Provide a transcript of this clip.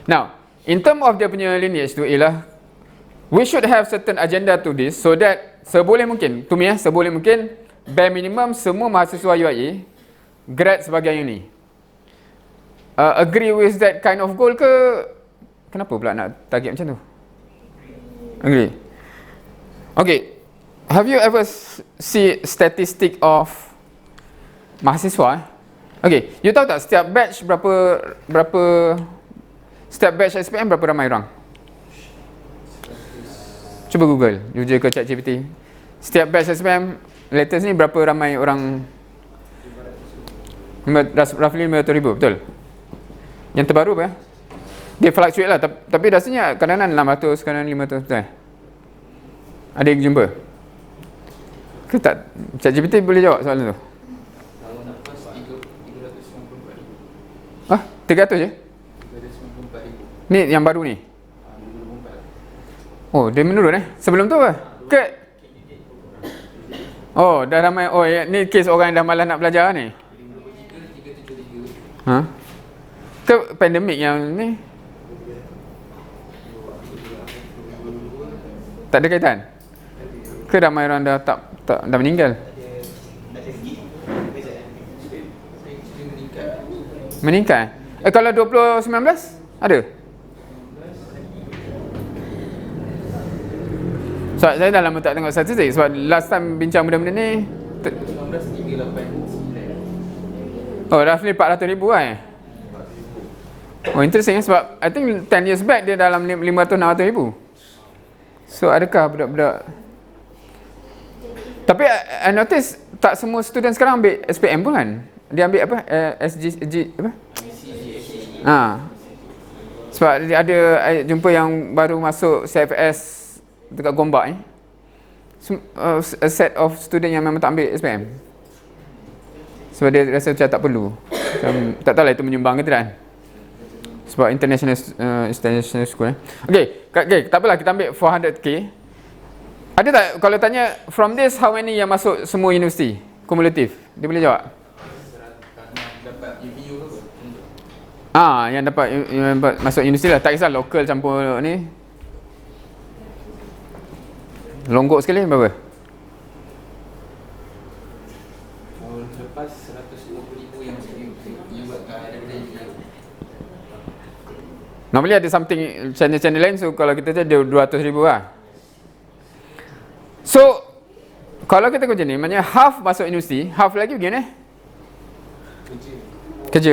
Now, in term of dia punya lineage tu ialah, we should have certain agenda to this, so that seboleh mungkin, to me seboleh mungkin, bare minimum semua mahasiswa UIA grad sebagai uni. Agree with that kind of goal ke? Kenapa pula nak target macam tu? Agree. Okay. Have you ever see statistic of mahasiswa? Okay, you tahu tak setiap batch berapa setiap batch SPM berapa ramai orang? Cuba Google, user ke ChatGPT. Setiap batch SPM latest ni berapa ramai orang? Roughly 500,000, betul? Yang terbaru apa? Dia fluctuate lah, tapi rasanya kadang-kadang 600, kadang-kadang 500, betul? Ada yang jumpa? Ke tak? ChatGPT boleh jawab soalan tu? Tahun lepas 394,000. Ah, 300 je? 394,000. Ni yang baru ni? 2024. Oh, dia menurun Sebelum tu apa? Oh, dah ramai. Oh, ni kes orang yang dah malas nak belajar ni. 373. Ha? Ke pandemik yang ni? Tak ada kaitan? Ke ramai orang dah dah meninggal? Meningkat? Kalau 2019 ada? So, saya dah lama tak tengok statistik sebab last time bincang benda-benda ni 19,389. oh, roughly 400,000 lah Oh, interesting sebab I think 10 years back dia dalam 500-600,000. So, adakah budak-budak? Tapi I notice tak semua student sekarang ambil SPM pun kan? Dia ambil apa? SG apa? Sebab dia ada jumpa yang baru masuk CFS dekat Gombak ni. A set of student yang memang tak ambil SPM. Sebab dia rasa macam tak perlu. Tak tahulah itu menyumbang ke tidak. Sebab international school Okay, tak apalah kita ambil 400k. Ada tak kalau tanya from this how many yang masuk semua universiti kumulatif? Dia boleh jawab? Dapat UVU ke yang dapat masuk universiti lah. Tak kisah local campur ni. Longgok sekali berapa? tahun lepas 150,000 yang daripada UVU. Normally ada something channel-channel lain, so kalau kita ada 200,000 lah. So kalau kita kerja ni, maknanya half masuk universiti, half lagi pergi mana? Kerja. Kerja